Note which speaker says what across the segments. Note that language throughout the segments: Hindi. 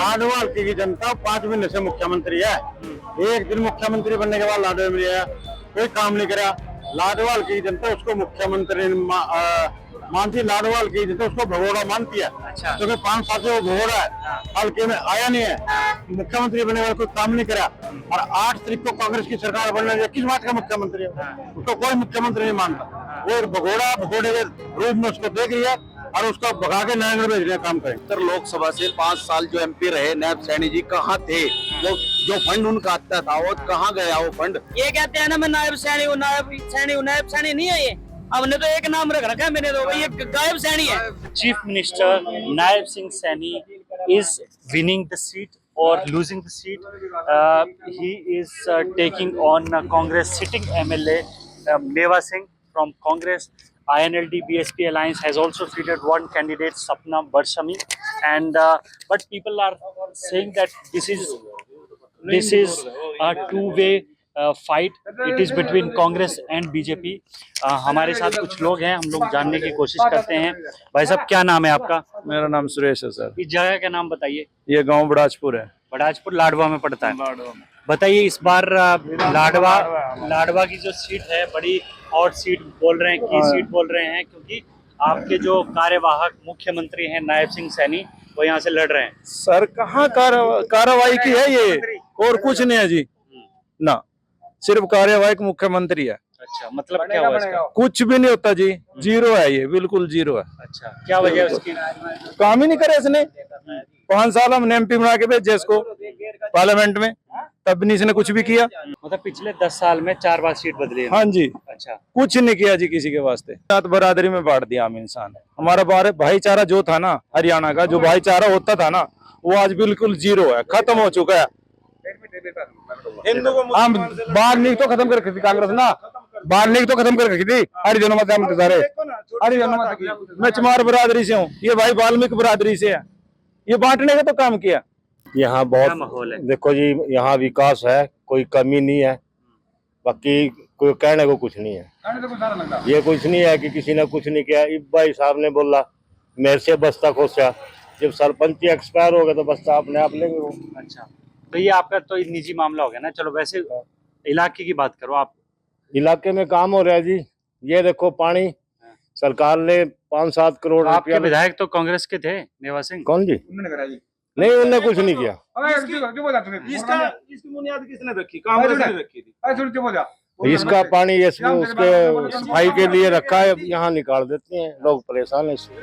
Speaker 1: लाडवाल की जनता 5 महीने से मुख्यमंत्री है। एक दिन मुख्यमंत्री बनने के बाद लाडवाल में गया, कोई काम नहीं करा। लाडवाल की जनता उसको मुख्यमंत्री मानती, लाडवाल की जनता उसको भगोड़ा मानती है।
Speaker 2: अच्छा।
Speaker 1: क्योंकि 5 साल से वो भगोड़ा है, हल्के में आया नहीं है, मुख्यमंत्री बनने वाला कोई काम नहीं करा। और 8 तारीख को कांग्रेस की सरकार बनने लगी, किस बात का मुख्यमंत्री है? उसको कोई मुख्यमंत्री नहीं मानता। वो भगोड़ा भगोड़े के रूप में उसको देख रही है और उसको भगा के नरेंद्र भेजने का काम करें।
Speaker 3: उत्तर लोकसभा से 5 साल जो एमपी रहे नायब सैनी जी कहाँ थे? वो जो फंड उनका आता था वो कहाँ गया वो फंड?
Speaker 2: ये कहते हैं ना मैं नायब सैनी हूँ, नायब सैनी नहीं है ये। हमने तो एक नाम रख रखा है मैंने तो, ये गायब सैनी है।
Speaker 4: Chief Minister Naib Singh Saini is winning the seat or losing the seat. He is taking on Congress sitting MLA Meva Singh from Congress. INLD BSP alliance has also fielded one candidate, Sapna Barshami, and but people are saying that this is a two-way fight it is between Congress and BJP. हमारे साथ कुछ लोग हैं, हम लोग जानने की कोशिश करते हैं। भाई साहब क्या नाम है आपका?
Speaker 5: मेरा नाम सुरेश है सर।
Speaker 4: इस जगह का नाम बताइए।
Speaker 5: ये गांव बड़ाजपुर है।
Speaker 4: बड़ाजपुर लाडवा में पड़ता है। बताइए इस बार लाडवा की जो सीट है बड़ी और सीट बोल रहे हैं, की सीट बोल रहे हैं क्योंकि आपके जो कार्यवाहक मुख्यमंत्री हैं नायब सिंह सैनी वो यहाँ से लड़ रहे हैं।
Speaker 5: सर कहाँ कार्रवाई की है ये, और कुछ नहीं है जी ना, सिर्फ कार्यवाहक मुख्यमंत्री है।
Speaker 4: अच्छा, मतलब क्या हुआ इसका?
Speaker 5: कुछ भी नहीं होता जी, जीरो है ये, बिल्कुल जीरो है।
Speaker 4: अच्छा, क्या वजह है उसकी?
Speaker 5: काम ही नहीं करे इसने। 5 साल हमने एमपी बना के भेजे इसको पार्लियामेंट में, तब नहीं इसने कुछ भी किया।
Speaker 4: मतलब पिछले 10 साल में 4 बार सीट बदली है।
Speaker 5: हाँ जी।
Speaker 4: अच्छा,
Speaker 5: कुछ नहीं किया जी किसी के वास्ते। साथ बरादरी में बांट दिया आम इंसान। हमारा भाईचारा जो था ना, हरियाणा का जो भाईचारा होता था ना, वो आज बिल्कुल जीरो है, खत्म हो चुका है। हम बाहर लीग तो खत्म कर रखी थी कांग्रेस ना, बाहर लीग तो खत्म कर रखी थी। हरिजनों मैं चमार बरादरी से हूँ, ये भाई वाल्मीकि बरादरी से है। ये बांटने का तो काम किया।
Speaker 6: यहाँ
Speaker 4: क्या माहौल
Speaker 6: बहुत
Speaker 4: है?
Speaker 6: देखो जी, यहाँ विकास है, कोई कमी नहीं है, बाकी कोई कहने को कुछ नहीं है। ये कुछ नहीं है कि किसी ने कुछ नहीं किया। भाई साहब ने बोला मेरे से बस्ता खोसा, जब सरपंच एक्सपायर हो गया तो बस्ता अपने आप लेंगे वो।
Speaker 4: अच्छा, तो ये आपका तो निजी मामला हो गया ना। चलो वैसे इलाके की बात करो आप।
Speaker 6: इलाके में काम हो रहा है जी। ये देखो पानी सरकार ने 5-7 करोड़
Speaker 4: आपके
Speaker 6: रुपया।
Speaker 4: विधायक तो कांग्रेस के थे, मेवा सिंह।
Speaker 6: कौन जी? नहीं, उन्होंने कुछ नहीं किया।
Speaker 3: इसकी बुनियाद किसने रखी? कांग्रेस ने रखी थी।
Speaker 6: इसका ये उसके सफाई के लिए रखा है, यहाँ निकाल देते हैं, लोग परेशान है इससे।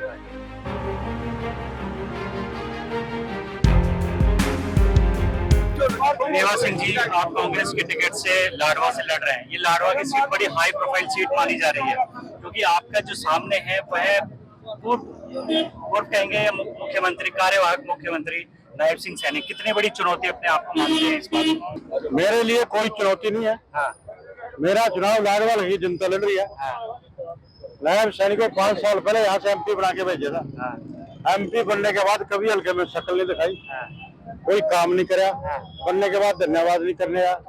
Speaker 4: मेवा सिंह जी, आप कांग्रेस के टिकट से लाडवा से लड़ रहे हैं। ये लाडवा की सीट बड़ी हाई प्रोफाइल सीट मानी जा रही है क्योंकि आपका जो सामने है वह पूर्व कहेंगे मुख्यमंत्री, कार्यवाहक मुख्यमंत्री नायब सिंह सैनी। कितनी बड़ी चुनौती अपने आप को मानते हैं इस बात?
Speaker 1: मेरे लिए कोई चुनौती नहीं है। मेरा चुनाव लाडवाल की जनता लड़ रही है। नायब सैनी को 5 साल पहले यहाँ से एमपी बना के भेजा था। एमपी बनने के बाद कभी हल्के में शक्ल नहीं दिखाई, कोई काम नहीं करा। बनने के बाद धन्यवाद नहीं करने आया।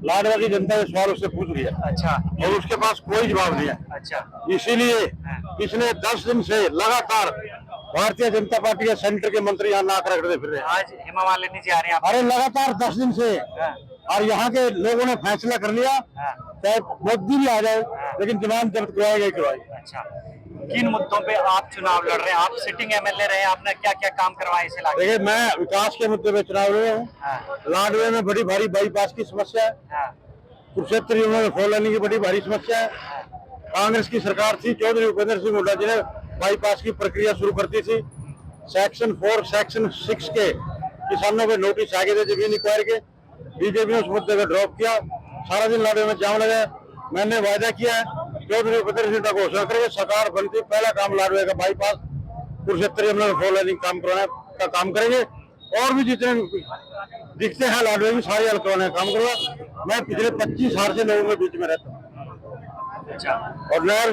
Speaker 1: लाडवा की जनता ये सवाल उससे पूछ लिया।
Speaker 4: अच्छा,
Speaker 1: और उसके पास कोई जवाब नहीं है।
Speaker 4: अच्छा,
Speaker 1: इसीलिए पिछले 10 दिन से लगातार भारतीय जनता पार्टी के सेंटर के मंत्री यहाँ नाक रगड़ते फिर रहे हैं।
Speaker 4: आज हेमा मालिनी जी आ रहे हैं आप।
Speaker 1: अरे लगातार 10 दिन से, और यहाँ के लोगों ने फैसला कर लिया चाहे मोदी भी आ जाए लेकिन जमानत जब्त करवाएगा ही करवाएगा।
Speaker 4: अच्छा, किन मुद्दों पे आप चुनाव लड़ रहे हैं? आप सिटिंग एमएलए रहे, आपने क्या क्या काम करवाए इस इलाके?
Speaker 1: देखिए, मैं विकास के मुद्दे पे चुनाव लड़ रहा हूँ। लाडवे में बड़ी भारी बाईपास की समस्या है। कुरुक्षेत्र में 4 लेन की बड़ी भारी समस्या है। कांग्रेस की सरकार थी, चौधरी उपेंद्र सिंह हुड्डा जी ने बाईपास की प्रक्रिया शुरू कर दी थी। सेक्शन 4 सेक्शन 6 के किसानों के नोटिस आ गए थे जमीन इंक्वायरी के। बीजेपी ने उस मुद्दे को ड्रॉप किया। सारा दिन लाडवे में जाम लगा। मैंने वायदा किया है चौधरी उपेंद्र सिंह का घोषणा करेंगे, सरकार बनती पहला काम लाडवे का बाईपास कुरुक्षेत्र हम लोग 4 लेनिंग काम कराने का काम करेंगे। और भी जितने दिखते हैं लाडवे में सारे हल करवाने का काम करूंगा। मैं पिछले 25 साल से लोगों के बीच में रहता हूँ।
Speaker 4: अच्छा, और
Speaker 1: नहर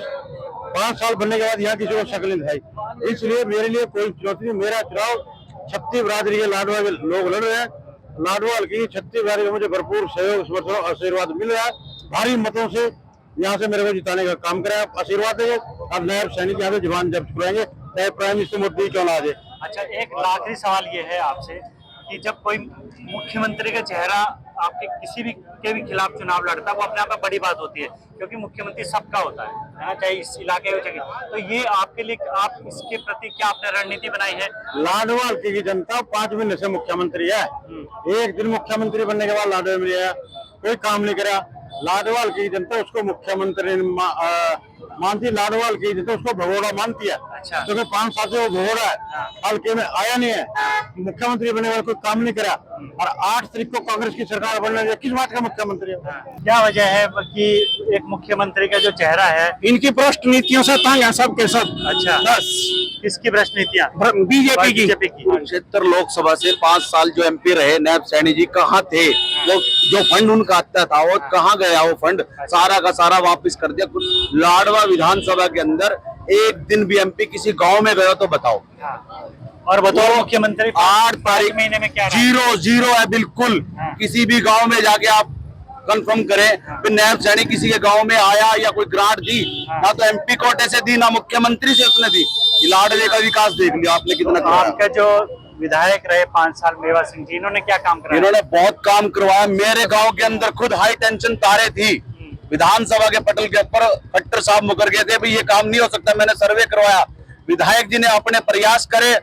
Speaker 1: 5 साल बनने के बाद यहाँ किसी को शक्ल नहीं दिखाई। इसलिए मेरे लिए कोई चुनौती नहीं। मेरा चुनाव छत्तीस बरादरी के लाडवा के लोग लड़ रहे हैं। लाडवाल की छत्तीस बरादरी को मुझे भरपूर सहयोग समर्थन आशीर्वाद मिल रहा है। भारी मतों से यहाँ से मेरे को जिताने का काम कराया, आशीर्वाद देंगे। अब नायब सैनिक यहाँ पे जवान जब्त कराएंगे, चाहे प्राइम मिनिस्टर मोदी क्यों ना आ जाए।
Speaker 4: अच्छा, एक आखिरी सवाल ये है आपसे कि जब कोई मुख्यमंत्री का चेहरा आपके किसी भी के भी खिलाफ चुनाव लड़ता है, वो अपने आप में बड़ी बात होती है, क्योंकि मुख्यमंत्री सबका होता है ना, चाहे इस इलाके हो चाहे। तो ये आपके लिए, आप इसके प्रति क्या आपने रणनीति बनाई है?
Speaker 1: लाडवाल की जनता 5 महीने से मुख्यमंत्री है। एक दिन मुख्यमंत्री बनने के बाद लाडवाल में आया, कोई काम नहीं करा। लाडवाल की जनता उसको मुख्यमंत्री मानती, लाडवाल की जनता उसको भगोड़ा मानती है।
Speaker 4: अच्छा।
Speaker 1: क्योंकि 5 साल से वो भगोड़ा है, हल्के में आया नहीं है, मुख्यमंत्री बनने वाला कोई काम नहीं करा। और 8 तारीख को कांग्रेस की सरकार बनने वाली है, किस बात का मुख्यमंत्री है?
Speaker 4: क्या वजह है कि एक मुख्यमंत्री का जो चेहरा है,
Speaker 1: इनकी भ्रष्ट नीतियों से तंग है सब के सब।
Speaker 4: अच्छा,
Speaker 1: बस
Speaker 4: किसकी भ्रष्ट नीतियाँ?
Speaker 1: बीजेपी की।
Speaker 3: कुरुक्षेत्र लोकसभा से 5 साल जो MP रहे नैब सैनी जी, कहाँ थे वो? जो फंड उनका आता था वो कहाँ गया? वो फंड सारा का सारा वापस कर दिया। लाडवा विधानसभा के अंदर एक दिन भी MP किसी गांव में गया तो बताओ।
Speaker 4: और बतौर मुख्यमंत्री
Speaker 3: 8 तारीख
Speaker 4: महीने में क्या रहा?
Speaker 3: जीरो है बिल्कुल। किसी भी गांव में जाके आप कंफर्म करें कि नैब सैनी किसी के गांव में आया या कोई ग्रांट दी, ना तो MP कोटे से दी, ना मुख्यमंत्री से उसने दी। लाडले का विकास देख लिया आपने कितना कराया।
Speaker 4: आपका जो विधायक रहे 5 साल मेवा सिंह जी, इन्होंने क्या काम कराया?
Speaker 3: इन्होंने बहुत काम करवाया। मेरे गांव के अंदर खुद हाई टेंशन तारे थी, विधानसभा के पटल के ऊपर खट्टर साहब मुकर गए थे, भाई ये काम नहीं हो सकता। मैंने सर्वे करवाया, विधायक जी ने अपने प्रयास करे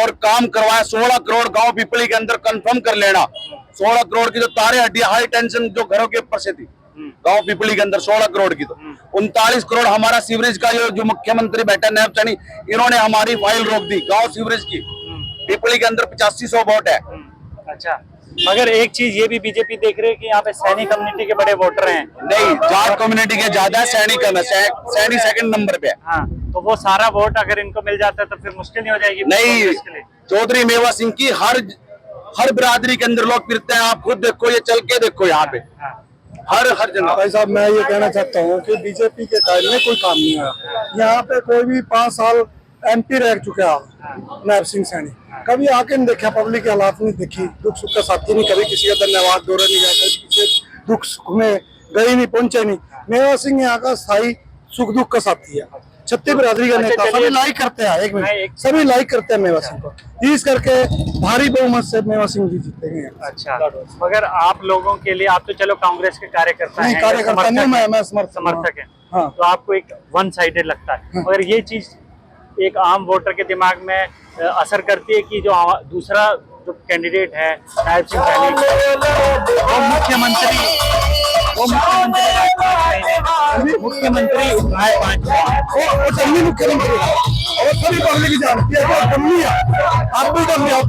Speaker 3: और काम करवाया। 16 करोड़ गांव पिपली के अंदर कंफर्म कर लेना। 16 करोड़ की जो तारे हड्डियां हाई टेंशन जो घरों के ऊपर से थी गांव पिपली के अंदर 16 करोड़ की, तो 39 करोड़ हमारा सीवरेज का जो मुख्यमंत्री बैठा नैब सैनी, इन्होंने हमारी फाइल रोक दी गांव सीवरेज की। पिपली के अंदर 8500 वोट है।
Speaker 4: अच्छा, मगर एक चीज ये भी बीजेपी देख रही है कि यहाँ पे सैनी कम्युनिटी के बड़े वोटर हैं।
Speaker 3: नहीं, जाट कम्युनिटी के ज्यादा है, सैनी कम है। सैनी 2nd नंबर पे है।
Speaker 4: हाँ, तो वो सारा वोट अगर इनको मिल जाता है तो फिर मुश्किल नहीं हो जाएगी?
Speaker 3: नहीं, चौधरी मेवा सिंह की हर बिरादरी के अंदर लोग फिरते हैं। आप खुद देखो, ये चल के देखो यहाँ पे हर जगह।
Speaker 7: भाई साहब, मैं ये कहना चाहता हूँ कि बीजेपी के टाइम में कोई काम नहीं आया। यहाँ पे कोई भी 5 साल MP रह चुका नैब सिंह सैनी, कभी आके नहीं देखा, पब्लिक के हालात नहीं देखी, दुख सुख का साथी नहीं, कभी किसी का धन्यवाद दौरे नहीं गया, कभी किसी दुख सुख में गए नहीं, पहुंचे नहीं। मेवा सिंह यहाँ का स्थायी सुख दुख का साथी है, छत्तीस बिरादरी का नेता, सभी लाइक करते हैं। एक मिनट, सभी लाइक करते हैं मेवा सिंह को। इस करके भारी बहुमत से मेवा सिंह जी जीतेंगे।
Speaker 4: अच्छा, मगर आप लोगों के लिए, आप तो चलो कांग्रेस के कार्यकर्ता हैं,
Speaker 7: कार्यकर्ता नहीं, मैं
Speaker 4: समर्थक है,
Speaker 7: हाँ।
Speaker 4: तो आपको एक वन साइडेड लगता है। मगर ये चीज एक आम वोटर के दिमाग में असर करती है कि जो दूसरा जो कैंडिडेट है नैब सिंह सैनी, वो मुख्यमंत्री उठाए 5
Speaker 7: वो डम्मी मुख्यमंत्री है और सभी पब्लिक जानती है कि डम्मी है। आप भी डम्मी है,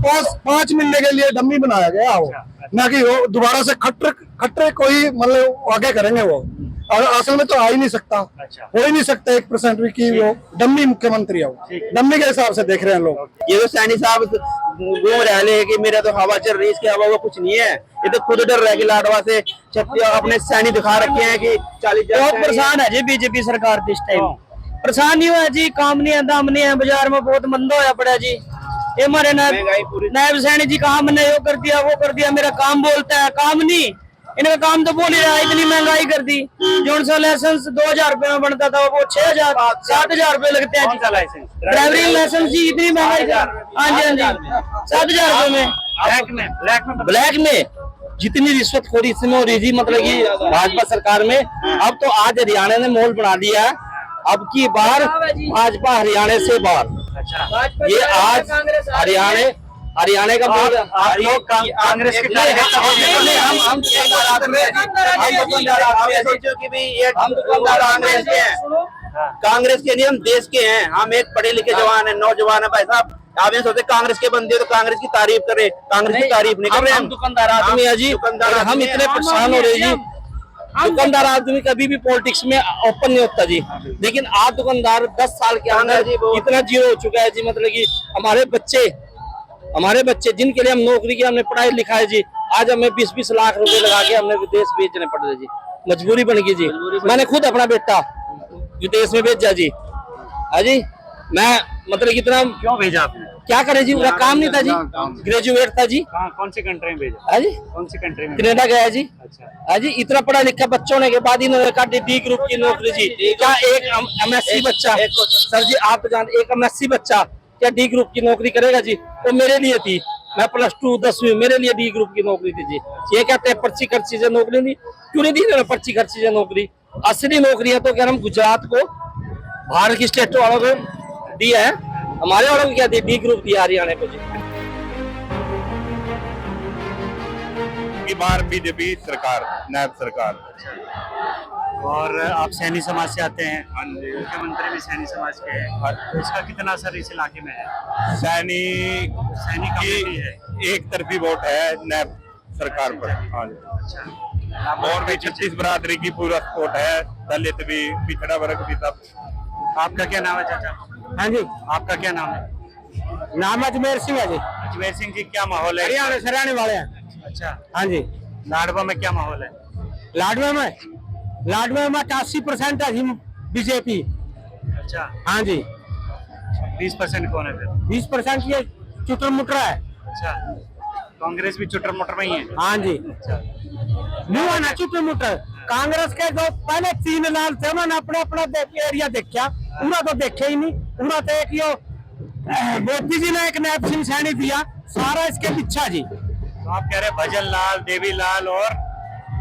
Speaker 7: 5 महीने के लिए डम्मी बनाया गया हो, ना कि वो दोबारा से खट्टे कोई मतलब आगे करेंगे वो। और असल में तो आ ही नहीं सकता, हो ही नहीं सकता 1% भी कि वो डम्मी मुख्यमंत्री है। वो डम्मी के हिसाब से देख रहे हैं लोग।
Speaker 8: ये तो सैनी साहब घूम रहे हैं कि मेरा तो हवा चल रही है, इसके हवा कुछ नहीं है। ये तो खुद डर रहा है कि लाडवा से अपने सैनी दिखा रखे हैं कि 40
Speaker 2: बहुत परेशान है जी बीजेपी सरकार इस टाइम। परेशान नहीं हुआ जी, काम नहीं है, दाम नहीं है, बाजार में बहुत मंदा होया पड़ा जी। ये हमारे नायब सैनी जी कहा मैंने यो कर दिया वो कर दिया, मेरा काम बोलता है, काम नहीं, इनका काम तो बोल ही रहा है। इतनी महंगाई कर दी, जो सा लाइसेंस 2000 रुपए में बनता था वो 6000 7000 रुपए लगते हैं जी। ड्राइवरिंग लाइसेंस जी इतनी महंगाई, हाँ जी 7000 रुपए में
Speaker 8: ब्लैक में जितनी रिश्वतखोरी इसमें हो रही थी, मतलब कि भाजपा सरकार में। अब तो आज हरियाणा ने माहौल बना दिया है, अब की बार भाजपा हरियाणा से बाहर। ये आज हरियाणा का
Speaker 4: कांग्रेस के
Speaker 8: हम कांग्रेस के नहीं, हम देश के हैं। हम एक पढ़े लिखे जवान है, नौजवान है भाई साहब। आप ये सोचते कांग्रेस के बंदे तो कांग्रेस की तारीफ करे, कांग्रेस की तारीफ नहीं कर रहे। हम दुकानदार आदमी है जी, हम इतने परेशान हो रहे जी। दुकानदार आदमी कभी भी पॉलिटिक्स में ओपन नहीं होता जी, लेकिन आज दुकानदार 10 साल के अंदर इतना जीरो हो चुका है जी। मतलब कि हमारे बच्चे जिनके लिए हम नौकरी की हमने पढ़ाई लिखाई जी, आज हमें 20-20 लाख रुपए लगा के हमने विदेश भेजने पड़ रहे जी। मजबूरी बन गई जी। मैंने खुद अपना बेटा विदेश में भेजा जी। अजी मैं मतलब कितना
Speaker 4: क्यों भेजा आपने?
Speaker 8: क्या करे जी, मेरा काम नहीं था जी, ग्रेजुएट था जी।
Speaker 4: कौन सी कंट्री में भेजा?
Speaker 8: अजी
Speaker 4: कौन सी कंट्री में?
Speaker 8: कनाडा गया जी।
Speaker 4: अच्छा।
Speaker 8: अजी इतना पढ़ा लिखा बच्चा होने के बाद इन्होंने कहा डी ग्रुप की नौकरी जी। क्या एक MSc बच्चा, सर जी आप जानते, एक MSc बच्चा क्या D ग्रुप की नौकरी करेगा जी? वो मेरे लिए थी, मैं +2 10वीं, मेरे लिए डी ग्रुप की नौकरी दीजिए। ये कहते हैं पर्ची खर्ची से नौकरी नहीं, क्यों नहीं दी इन्होंने पर्ची खर्ची से नौकरी? असली नौकरी है तो क्या हम गुजरात को, बाहर की स्टेट वालों को दिया है, हमारे वालों को क्या दिया? डी ग्रुप दिया हरियाणा को जी।
Speaker 6: की बार बीजेपी सरकार, नायब सरकार।
Speaker 4: और आप सैनी समाज से आते हैं, मुख्यमंत्री भी सैनी समाज के हैं, तो इसका कितना असर इस इलाके में है?
Speaker 6: सैनी
Speaker 4: की है,
Speaker 6: एक तरफी वोट है नायब सरकार पर। हाँ जी। और भी 36 बरादरी की पूरा सपोर्ट है, दलित भी, पिछड़ा वर्ग भी, सब।
Speaker 4: आपका क्या नाम है चाचा?
Speaker 1: हाँ जी,
Speaker 4: आपका क्या नाम है?
Speaker 1: नाम अजमेर सिंह है जी।
Speaker 4: अजमेर सिंह जी, क्या माहौल है?
Speaker 1: हरियाणा वाले हैं।
Speaker 4: अच्छा,
Speaker 1: हाँ जी।
Speaker 4: लाडवा में क्या माहौल है?
Speaker 1: लाडवा में 80% है जी बीजेपी।
Speaker 4: अच्छा,
Speaker 1: हाँ जी।
Speaker 4: 20% कौन है फिर?
Speaker 1: 20% ये चुटर मुटर है।
Speaker 4: अच्छा, कांग्रेस भी चुटर मुटर में ही है।
Speaker 1: हाँ जी, मुँह है ना चुटर मुटर। कांग्रेस के जो पहले 3 लाल थे, मैंने अपना अपना एरिया देखा, पूरा तो देखे ही नहीं। पूरा तो एक यो मोदी जी ने एक नायब सिंह सैनी दिया, सारा इसके पीछा जी।
Speaker 4: तो आप कह रहे हैं भजन लाल, देवी लाल और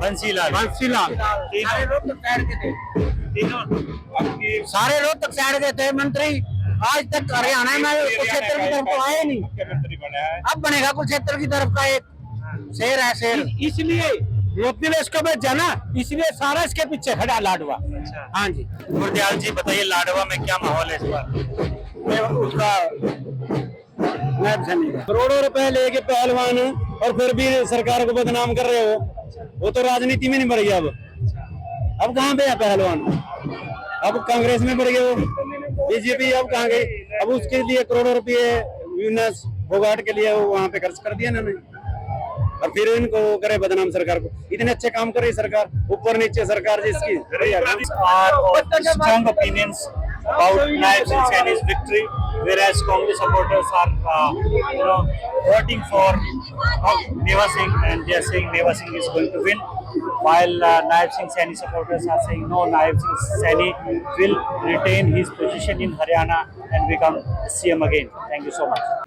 Speaker 4: बंसीलाल।
Speaker 1: सारे लोग तक साइड के थे, सारे लोग तक साइड के थे। मंत्री आज तक हरियाणा में कुरुक्षेत्र की तरफ आए नहीं,
Speaker 6: मुख्यमंत्री बना है।
Speaker 1: अब बनेगा कुरुक्षेत्र की तरफ का एक शेर है, शेर। इसलिए मोदी ने इसको भेजा ना, इसलिए सारा इसके पीछे खड़ा लाडवा।
Speaker 4: अच्छा,
Speaker 1: हाँ जी।
Speaker 4: गुरदयाल जी बताइए, लाडवा में क्या माहौल है इस बार?
Speaker 1: उसका करोड़ों रुपए लेके पहलवान और फिर भी सरकार को बदनाम कर रहे हो, वो तो राजनीति में नहीं बढ़ गया। अब कहाँ पे है पहलवान? अब कांग्रेस में बढ़ गए वो, बीजेपी अब कहाँ गई? अब उसके लिए करोड़ों रुपए यूनस फोगाट के लिए वो वहाँ पे खर्च कर दिया इन्होंने, और फिर इनको करे बदनाम सरकार को। इतने अच्छे काम कर रही सरकार, ऊपर नीचे सरकार जिसकी।
Speaker 4: Strong opinions about Naib Singh Saini's victory, whereas Congress supporters are, voting for Meva Singh, and they are saying Meva Singh is going to win, while Naib Singh Saini supporters are saying no, Naib Singh Saini will retain his position in Haryana and become CM again. Thank you so much.